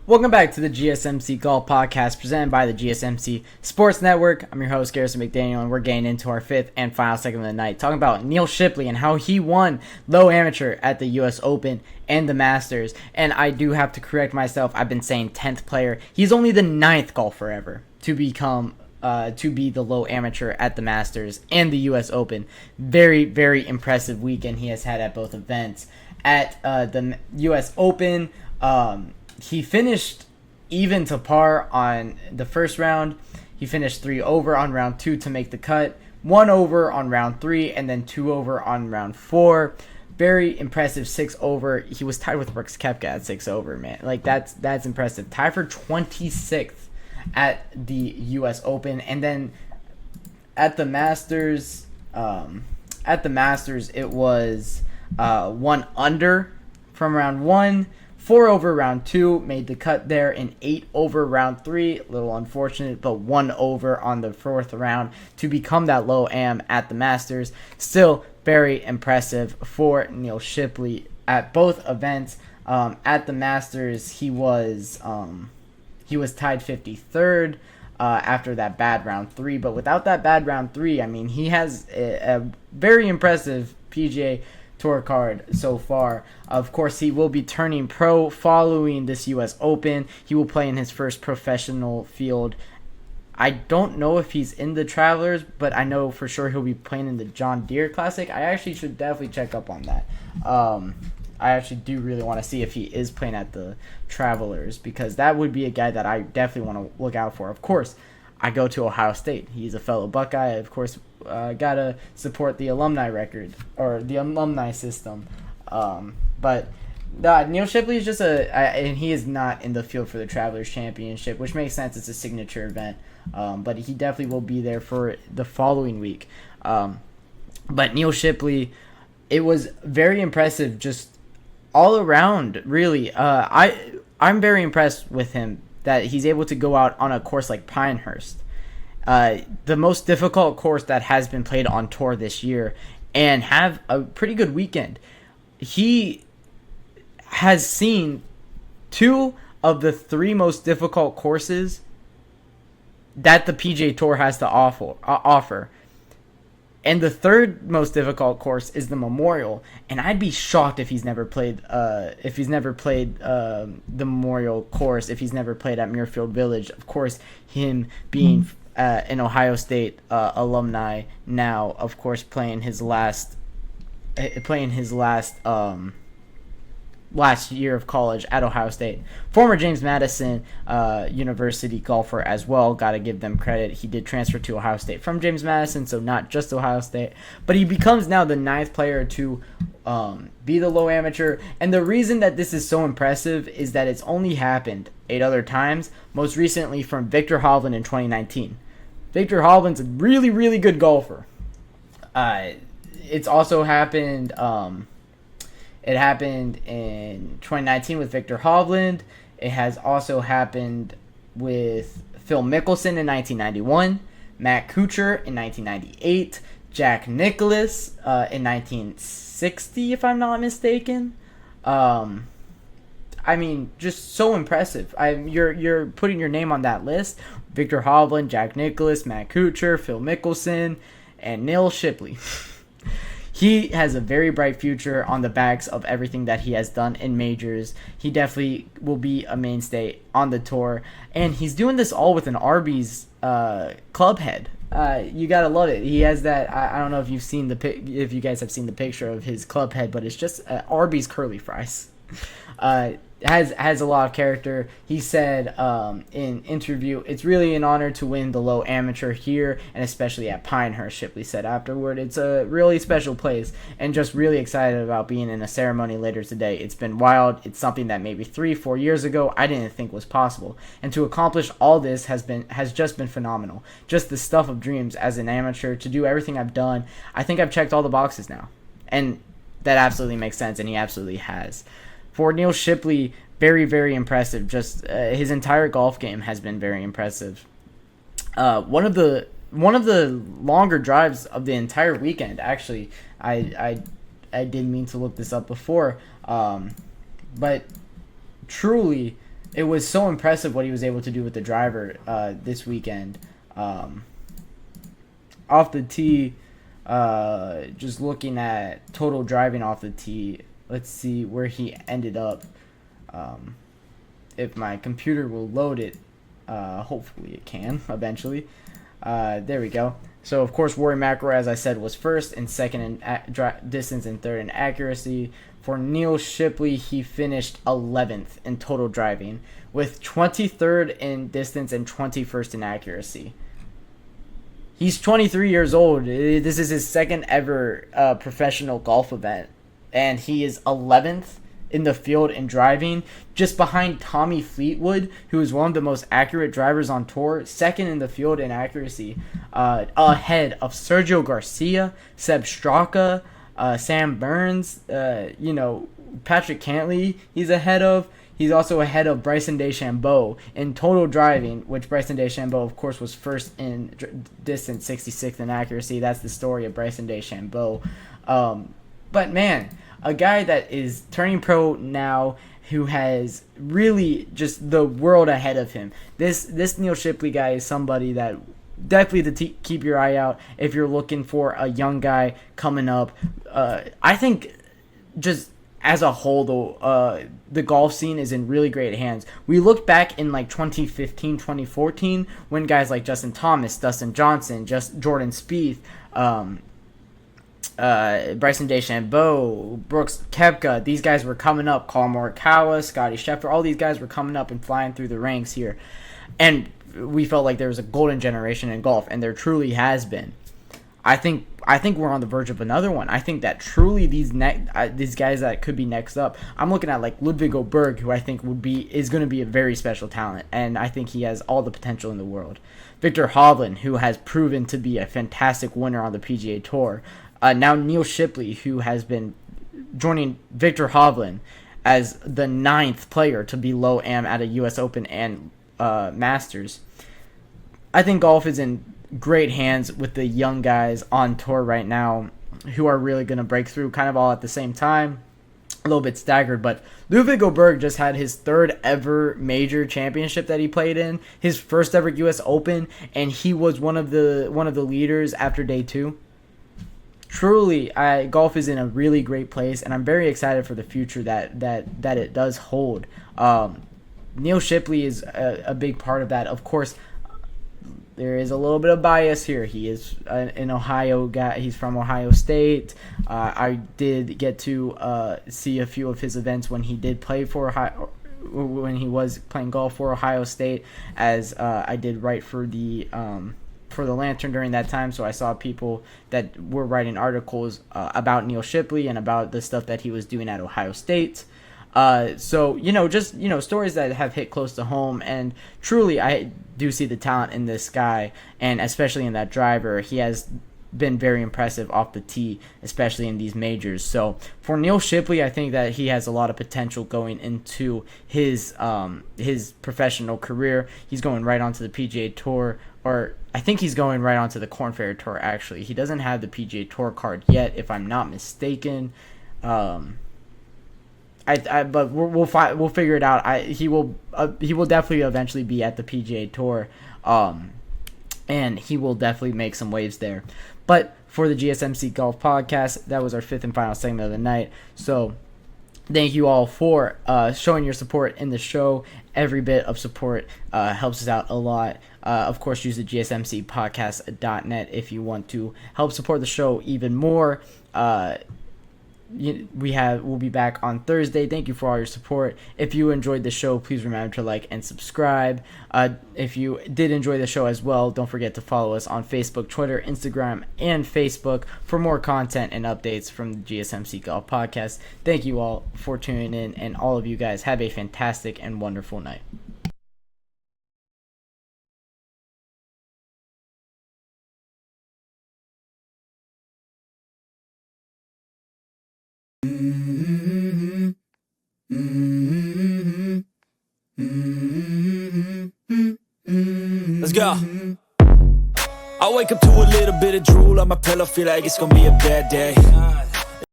Welcome back to the GSMC Golf Podcast presented by the GSMC Sports Network. I'm your host, Garrison McDaniel, and we're getting into our fifth and final segment of the night, talking about Neal Shipley and how he won low amateur at the U.S. Open and the Masters. And I do have to correct myself. I've been saying 10th player. He's only the 9th golfer ever to be the low amateur at the Masters and the U.S. Open. Very, very impressive weekend he has had at both events. At the U.S. Open, he finished even to par on the first round. He finished 3 over on round 2 to make the cut, 1 over on round 3, and then 2 over on round 4. Very impressive 6 over. He was tied with Brooks Koepka at 6 over, man. Like that's impressive. Tied for 26th at the U.S. Open, and then at the Masters, it was 1 under from round 1. 4 over round 2, made the cut there, and 8 over round 3. A little unfortunate, but 1 over on the 4th round to become that low am at the Masters. Still very impressive for Neal Shipley at both events. At the Masters, he was tied 53rd after that bad round 3. But without that bad round 3, I mean, he has a very impressive PGA Tour card so far. Of course, he will be turning pro following this U.S. Open. He will play in his first professional field. I don't know if he's in the Travelers, but I know for sure he'll be playing in the John Deere Classic. I actually should definitely check up on that. I actually do really want to see if he is playing at the Travelers, because that would be a guy that I definitely want to look out for. Of course, I go to Ohio State. He's a fellow Buckeye. Of course, gotta support the alumni record or the alumni system. But Neal Shipley is just and he is not in the field for the Travelers Championship, which makes sense. It's a signature event. But he definitely will be there for the following week. But Neal Shipley, it was very impressive, just all around. Really, I'm very impressed with him that he's able to go out on a course like Pinehurst, the most difficult course that has been played on tour this year, and have a pretty good weekend. He has seen 2 of the 3 most difficult courses that the PGA Tour has to offer. And the 3rd most difficult course is the Memorial, and I'd be shocked if he's never played the Memorial course, if he's never played at Muirfield Village. Of course, him being an Ohio State alumni now, of course, playing his last year of college at Ohio State. Former James Madison University golfer as well. Got to give them credit. He did transfer to Ohio State from James Madison, so not just Ohio State. But he becomes now the 9th player to be the low amateur. And the reason that this is so impressive is that it's only happened 8 other times, most recently from Victor Hovland in 2019. Victor Hovland's a really, really good golfer. It's also happened... It happened in 2019 with Victor Hovland. It has also happened with Phil Mickelson in 1991, Matt Kuchar in 1998, Jack Nicklaus in 1960, if I'm not mistaken. I mean, just so impressive. You're putting your name on that list. Victor Hovland, Jack Nicklaus, Matt Kuchar, Phil Mickelson, and Neal Shipley. He has a very bright future on the backs of everything that he has done in majors. He definitely will be a mainstay on the tour, and he's doing this all with an Arby's club head. You gotta love it. He has that. I don't know if if you guys have seen the picture of his club head, but it's just Arby's curly fries. Has a lot of character. He said in interview, "It's really an honor to win the low amateur here, and especially at Pinehurst," Shipley said afterward. "It's a really special place, and just really excited about being in a ceremony later today. It's been wild. It's something that maybe 3-4 years ago I didn't think was possible, and to accomplish all this has just been phenomenal. Just the stuff of dreams as an amateur, to do everything I've done. I think I've checked all the boxes now," and that absolutely makes sense, and he absolutely has. For Neal Shipley, very, very impressive. Just his entire golf game has been very impressive. One of the longer drives of the entire weekend, actually. I didn't mean to look this up before, but truly it was so impressive what he was able to do with the driver this weekend. Off the tee, just looking at total driving off the tee, let's see where he ended up. If my computer will load it, hopefully it can eventually. There we go. So, of course, Rory McIlroy, as I said, was first and second in distance and third in accuracy. For Neal Shipley, he finished 11th in total driving with 23rd in distance and 21st in accuracy. He's 23 years old. This is his second ever professional golf event, and he is 11th in the field in driving, just behind Tommy Fleetwood, who is one of the most accurate drivers on tour, second in the field in accuracy, ahead of Sergio Garcia, Seb Straka, Sam Burns, Patrick Cantley. He's also ahead of Bryson DeChambeau in total driving, which Bryson DeChambeau, of course, was first in distance, 66th in accuracy. That's the story of Bryson DeChambeau. But man, a guy that is turning pro now, who has really just the world ahead of him. This Neal Shipley guy is somebody that definitely to keep your eye out if you're looking for a young guy coming up. I think just as a whole, though, the golf scene is in really great hands. We look back in like 2015, 2014, when guys like Justin Thomas, Dustin Johnson, Jordan Spieth, Bryson DeChambeau, Brooks Koepka, these guys were coming up. Colin Morikawa, Scotty Scheffler, all these guys were coming up and flying through the ranks here. And we felt like there was a golden generation in golf, and there truly has been. I think we're on the verge of another one. I think that truly these guys that could be next up. I'm looking at like Ludwig Oberg, who I think is going to be a very special talent, and I think he has all the potential in the world. Victor Hovland, who has proven to be a fantastic winner on the PGA Tour. Now Neal Shipley, who has been joining Victor Hovland as the 9th player to be low AM at a U.S. Open and Masters. I think golf is in great hands with the young guys on tour right now who are really going to break through kind of all at the same time. A little bit staggered, but Ludwig Oberg just had his 3rd ever major championship that he played in, his 1st ever U.S. Open, and he was one of the leaders after day 2. Truly, golf is in a really great place, and I'm very excited for the future that it does hold. Neal Shipley is a big part of that. Of course, there is a little bit of bias here. He is an Ohio guy. He's from Ohio State. I did get to see a few of his events when he did play for when he was playing golf for Ohio State, as I did write for the Lantern during that time. So I saw people that were writing articles about Neal Shipley and about the stuff that he was doing at Ohio State. So, stories that have hit close to home, and truly I do see the talent in this guy, and especially in that driver. He has been very impressive off the tee, especially in these majors. So for Neal Shipley, I think that he has a lot of potential going into his professional career. He's going right onto the PGA Tour, or I think he's going right onto the Korn Ferry Tour, actually. He doesn't have the PGA Tour card yet, if I'm not mistaken. But we'll figure it out. He will definitely eventually be at the PGA Tour, and he will definitely make some waves there. But for the GSMC Golf Podcast, that was our 5th and final segment of the night. So thank you all for showing your support in the show. Every bit of support helps us out a lot. Of course, use the gsmcpodcast.net if you want to help support the show even more. We'll be back on Thursday. Thank you for all your support. If you enjoyed the show, please remember to like and subscribe. If you did enjoy the show as well, don't forget to follow us on Facebook, Twitter, Instagram, and Facebook for more content and updates from the GSMC Golf Podcast. Thank you all for tuning in, and all of you guys have a fantastic and wonderful night. Let's go. I wake up to a little bit of drool on my pillow, feel like it's gonna be a bad day.